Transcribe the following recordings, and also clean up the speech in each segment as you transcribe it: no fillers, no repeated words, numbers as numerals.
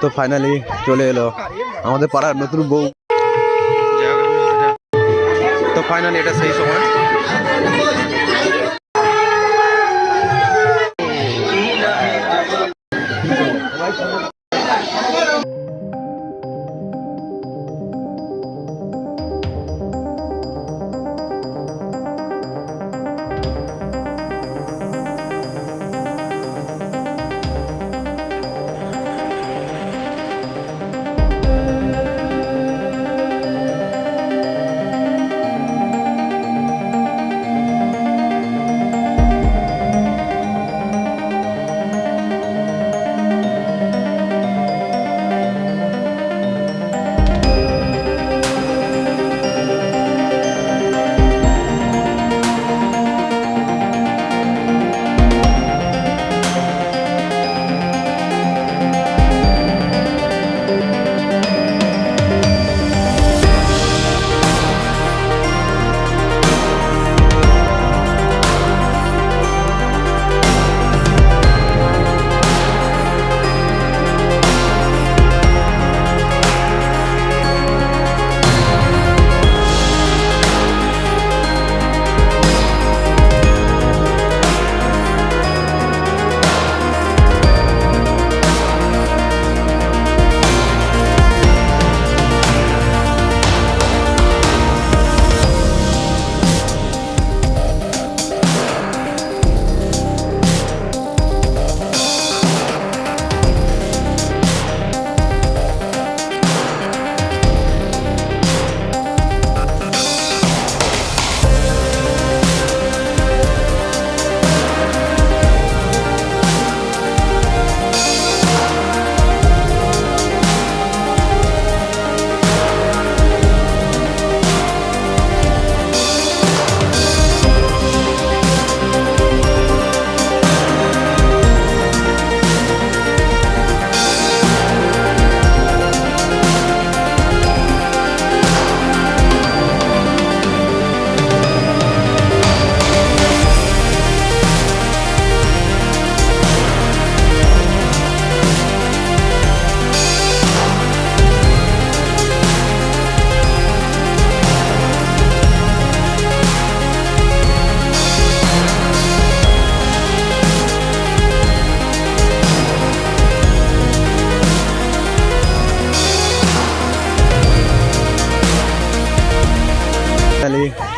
তো ফাইনালি চলে এলো আমাদের পাড়ার নতুন বউ। তো ফাইনালি এটা সেই সময়।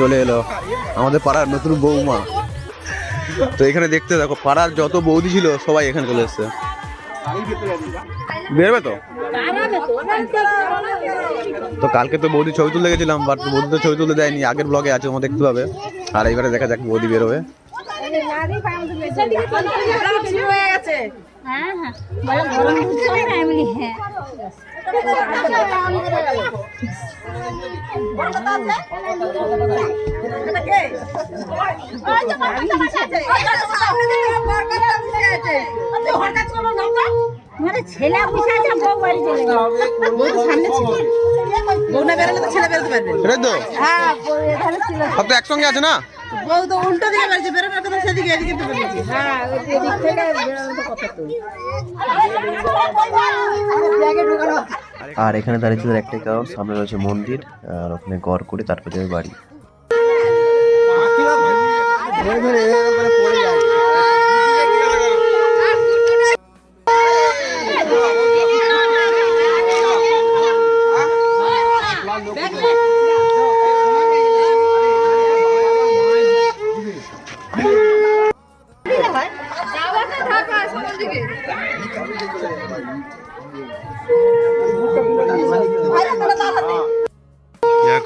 চলে এলো আমাদের পাড়ার নতুন বৌমা। তো এখানে দেখতে দেখো পাড়ার যত বৌদি ছিল সবাই এখানে চলে এসছে। বেরবে তো? তো কালকে তো বৌদি ছবি তুলতে গেছিলাম, বাট বৌদি তো ছবি তুলতে দেয়নি, আগের ব্লগে আছে ওমা দেখতে পাবে। আর এইবারে দেখা যাক বৌদি বেরোবে। ছেলে বসে আছে, বউ বাড়ি চলে গেল। বউ সামনে ছিল, বউ না বেরোলে তো ছেলে বেরোতে পারবে। হ্যাঁ, এখানে ছিল, সব তো একসঙ্গে আছে না। বউ তো উল্টো দিকে বেরিয়েছে, বেরোনোর কথা সেদিকে, এদিকে তো বেরিয়েছে। হ্যাঁ, ওই দিক থেকে বেরোনো তো কথা তো। আর এখানে দাঁড়িয়ে একটাই কারণ, সামনে রয়েছে মন্দির, আর ওখানে গড় করে তারপরে যাবে বাড়ি।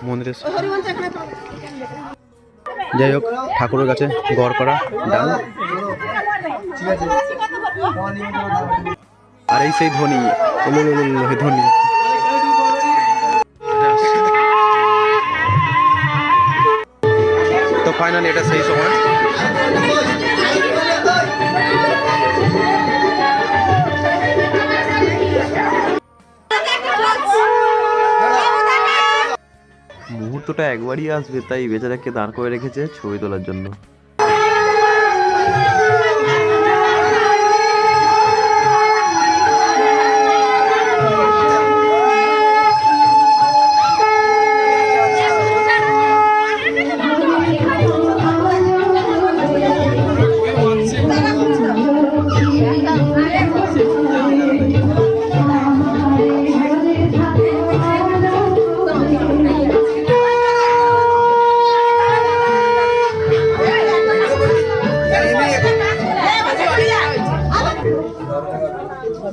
মন্দিরে যাই হোক, ঠাকুরের কাছে গড় করা ডান। আর এই সেই ধ্বনি, ধ্বনি। তো ফাইনালি এটা সেই সময়। মুহূর্তটা একবারই আসবে, তাই বেচারাকে দাঁড় করে রেখেছে ছবি তোলার জন্য।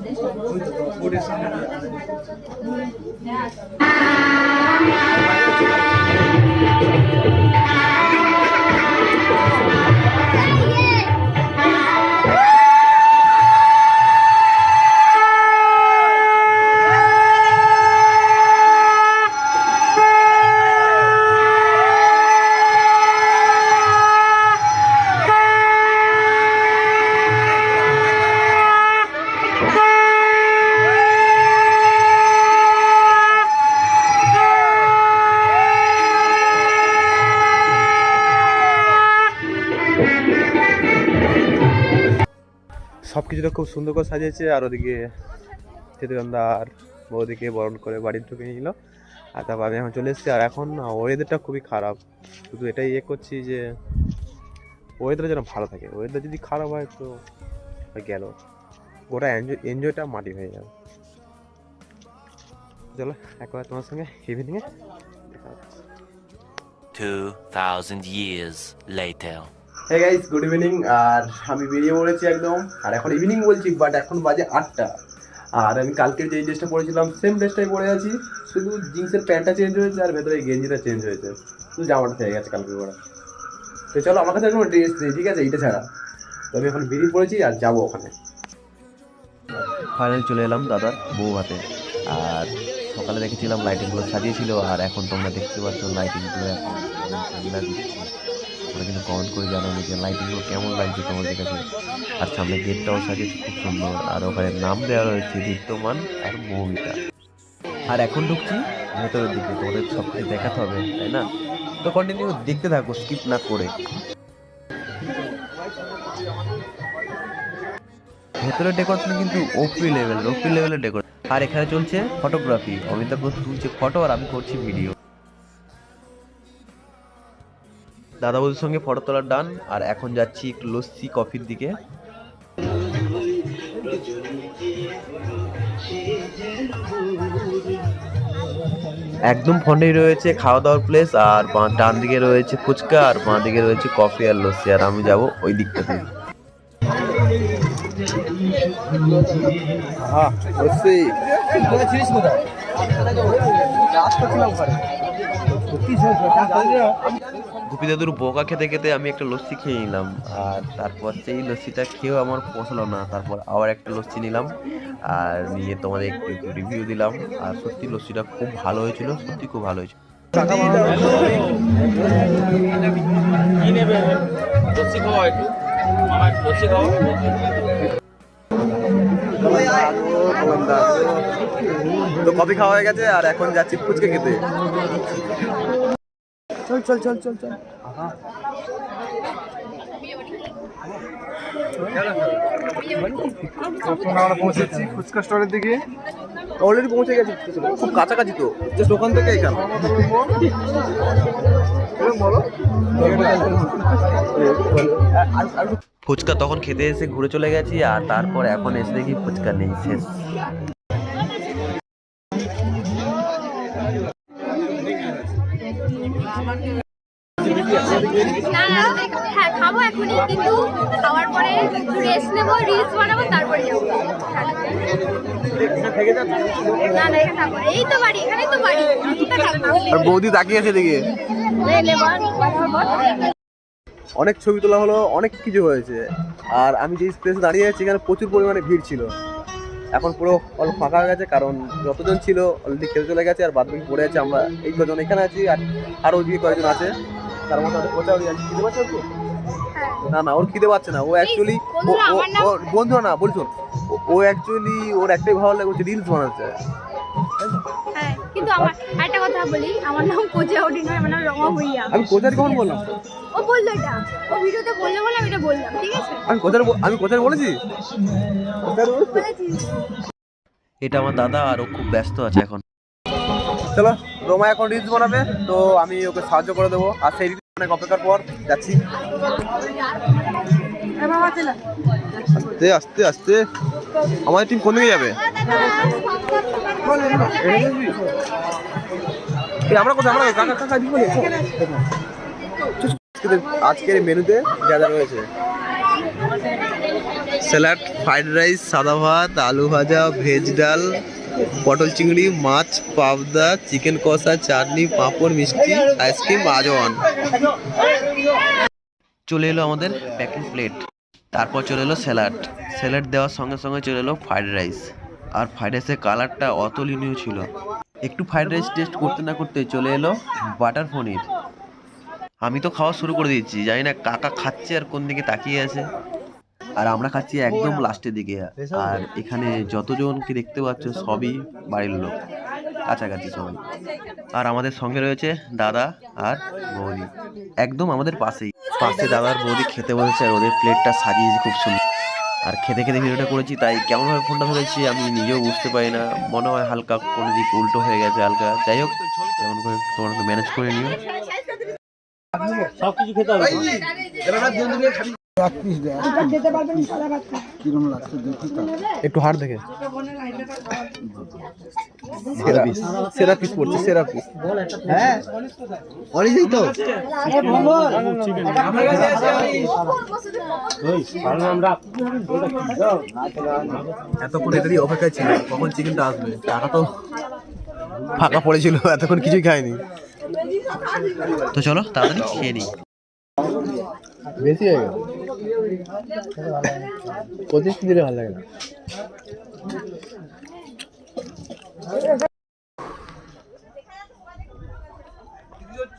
সব কিছুটা খুব সুন্দর করে সাজিয়েছে। আর ওদিকে চিত্রগন্ধা আর বৌদিকে বরণ করে বাড়ির ঢুকে নিল। আর তারপর আমি এখন চলে এসেছি। আর এখন ওয়েদারটা খুবই খারাপ, শুধু এটাই করছি যে ওয়েদার যেন ভালো থাকে। ওয়েদার যদি খারাপ হয় তো গেল, গোটা এনজয়টা মাটি হয়ে যাবে। চলো একবার তোমার সঙ্গে ইভিনিংয়ে দেখা হচ্ছে। 2000 years later. Hey guys, good evening. আর আমি বেরিয়ে পড়েছি একদম। আর এখন ইভিনিং বলছি, বাট এখন বাজে 8টা। আর আমি কালকের যে ড্রেসটা পরেছিলাম সেম ড্রেসটাই পরে আছি, শুধু জিন্সের প্যান্টটা চেঞ্জ হয়েছে আর ভেতরে গেঞ্জিটা চেঞ্জ হয়েছে, শুধু জামাটা থেকে গেছে কালকে পরা। তো চলো, আমার কাছে কোনো ড্রেস নেই, ঠিক আছে, এইটা ছাড়া। তো আমি এখন বেরিয়ে পড়েছি আর যাবো ওখানে। ফাইনাল চলে এলাম দাদার বউ হাতে। আর সকালে দেখেছিলাম লাইটিংগুলো সাজিয়েছিল, আর এখন তোমরা দেখতে পাচ্ছ লাইটিংগুলো এখন দিচ্ছে। তোমরা কিন্তু কমেন্ট করে জানাবে যে লাইটিংগুলো কেমন লাগছে তোমাদের কাছে। আর সামনে গেটটাও সাজিয়েছে খুব সুন্দর, আর ওখানে নাম দেওয়া রয়েছে দীপ্তমান আর মৌমিতা। আর এখন ঢুকছি ভেতরের দিকে, তোমাদের সব কিছু দেখাতে হবে তাই না? তো কন্টিনিউ দেখতে থাকো, স্কিপ না করে। ভেতরের ডেকোরেশন কিন্তু ওপি লেভেলের ডেকোরেশন। আর এখানে চলছে ফটোগ্রাফি, অমিতাভ তুলছে ফটো আর আমি করছি ভিডিও। দাদা বৌদির সঙ্গে ফটো তোলার ডান। আর এখন যাচ্ছি একটু লস্যি কফির দিকে। একদম ফ্রন্টেই রয়েছে খাওয়া দাওয়ার প্লেস, আর ডান দিকে রয়েছে ফুচকা, আর বাঁ দিকে রয়েছে কফি আর লস্যি। আর আমি যাব ওই দিকটাতে। গুপি দাদুর বোকা খেতে খেতে আমি একটা লস্যি খেয়ে নিলাম। আর তারপর সেই লস্যিটা খেয়েও আমার পোষালো না, তারপর আবার একটা লস্যি নিলাম আর নিয়ে তোমাদের একটু রিভিউ দিলাম। আর সত্যি লস্যিটা খুব ভালো হয়েছিল, সত্যি খুব ভালো হয়েছিল। তো কফি খাওয়া হয়ে গেছে, আর এখন যাচ্ছি ফুচকা খেতে। চল চল চল চল চল। আমরা পৌঁছেছি ফুচকা স্টলের দিকে। অলরেডি পৌঁছে গেছি, খুব কাছাকাছি তো, জাস্ট ওখান থেকে এখানে। ফুচকা তখন খেতে এসে ঘুরে চলে গেছি, আর তারপর এখন এসে দেখি ফুচকা নেই, শেষ। হ্যাঁ খাবো এখনই, কিন্তু খাওয়ার পরে রেস্ট নেবো, রিলস বানাবো, তারপরে যাবো। না না, এখানে থাকবো, এই তো বাড়ি, এখানেই তো বাড়ি। আর বৌদি তাকিয়ে আছে দিকে। অনেক ছবি তোলা হলো, অনেক কিছু হয়েছে। আর আমি যে প্লেসে দাঁড়িয়ে আছি এখানে প্রচুর পরিমাণে ভিড় ছিল। এখন পুরো অল্প ফাঁকা হয়ে গেছে, কারণ যতজন ছিল অলরেডি খেতে চলে গেছে, আর বাদ বাকি পড়ে আছে। আমরা এই কজন এখানে আছি, আর আরও ওদিকে কয়েকজন আছে, তার মধ্যে ওটাও খিদে পাচ্ছে তো? না না, ওর খিদে পাচ্ছে না। ও অ্যাকচুয়ালি বন্ধু না, বলছো, ও অ্যাকচুয়ালি ওর একটাই ভালো লাগে, হচ্ছে রিলস বানাচ্ছে। হ্যাঁ, কিন্তু আমার একটা কথা বলি, আমার নাম কোচাউডি নয়, আমার নাম রমা ভুইয়া। আমি কোচারি কখন বললাম? ও বললো এটা, ও ভিডিওতে বললো বলে আমি এটা বললাম, ঠিক আছে? আমি কোচারি বলেছি? বলেছিস? এটা আমার দাদা, আর ও খুব ব্যস্ত আছে এখন। চলো, রোমা এখন রিলস বানাবে, তো আমি ওকে সাহায্য করে দেবো। আর সেই রিলস অনেক অপেক্ষার পর যাচ্ছি। আস্তে আস্তে আস্তে। আমাদের টিম কোন দিকে যাবে? আমরা কোথায়? আমরা কাকা কাকা দিব। আজকের মেনুতে যা যা রয়েছে স্যালাড, ফ্রাইড রাইস, সাদা ভাত, আলু ভাজা, ভেজ ডাল, পটল চিংড়ি, মাছ, পাবদা, চিকেন কষা, চাটনি, পাঁপড়, মিষ্টি, আইসক্রিম, আজওয়ান। চলে এলো আমাদের প্যাকিং প্লেট, তারপর চলে এলো স্যালাড। স্যালাড দেওয়ার সঙ্গে সঙ্গে চলে এলো ফ্রাইড রাইস, আর ফ্রাইড রাইসের কালারটা অতুলনীয় ছিল। একটু ফ্রাইড রাইস টেস্ট করতে না করতে চলে এলো বাটার পনির। আমি তো খাওয়া শুরু করে দিয়েছি, জানি না কাকা খাচ্ছে আর কোন দিকে তাকিয়ে আছে। আর আমরা খাচ্ছি একদম লাস্টের দিকে। আর এখানে যতজনকে দেখতে পাচ্ছ সবই বাড়ির লোক, কাছাকাছি সবাই। আর আমাদের সঙ্গে রয়েছে দাদা আর বৌদি, একদম আমাদের পাশেই। পাশে দাদার বৌদি খেতে বসেছে আর ওদের প্লেটটা সাজিয়েছে খুব সুন্দর। আর খেতে খেতে ভিডিওটা করেছি, তাই কেমনভাবে ফোনটা ধরেছি আমি নিজেও বুঝতে পারি না। মনে হয় হালকা কোনো দিক উল্টো হয়ে গেছে হালকা। যাই হোক, কেমন করে তোমরা ম্যানেজ করে নিও। একটু হাড় দেখে সেরা পিস, সেরা পিস পড়ছে, সেরা পিস। হ্যাঁ অরিজিনাল তো। এতক্ষণ এটারই অপেক্ষায় ছিল কখন চিকেনটা আসবে। টাকা তো ফাঁকা পড়েছিল, এতক্ষণ কিছুই খায়নি। তো চলো তাড়াতাড়ি খেয়ে নিই। বেশি হয়ে গেল, 25 দিলে ভালো লাগে না।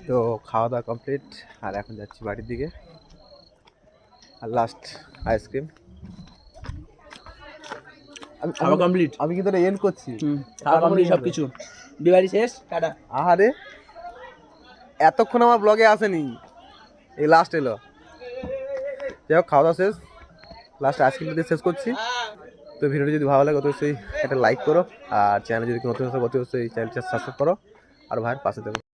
তো খাওয়া দাওয়া কমপ্লিট, আর এখন যাচ্ছি বাড়ির দিকে। আর লাস্ট আইসক্রিম খাওয়া কমপ্লিট। আমি কিন্তু এন্ড করছি। খাওয়া কমপ্লিট সবকিছু, বিবাড়ি শেষ, টাটা। আহারে এতক্ষণ আমার ব্লগে আসেনি, এই লাস্ট এলো। যাই হোক, খাওয়া দাওয়া শেষ, লাস্ট আইসক্রিম দিয়ে শেষ করছি। তো ভিডিওটি যদি ভালো লাগে অবশ্যই একটা লাইক করো, আর চ্যানেলে যদি নতুন আসে অবশ্যই চ্যানেলটা সাবস্ক্রাইব করো, আর ভাইয়ের পাশে থাকো।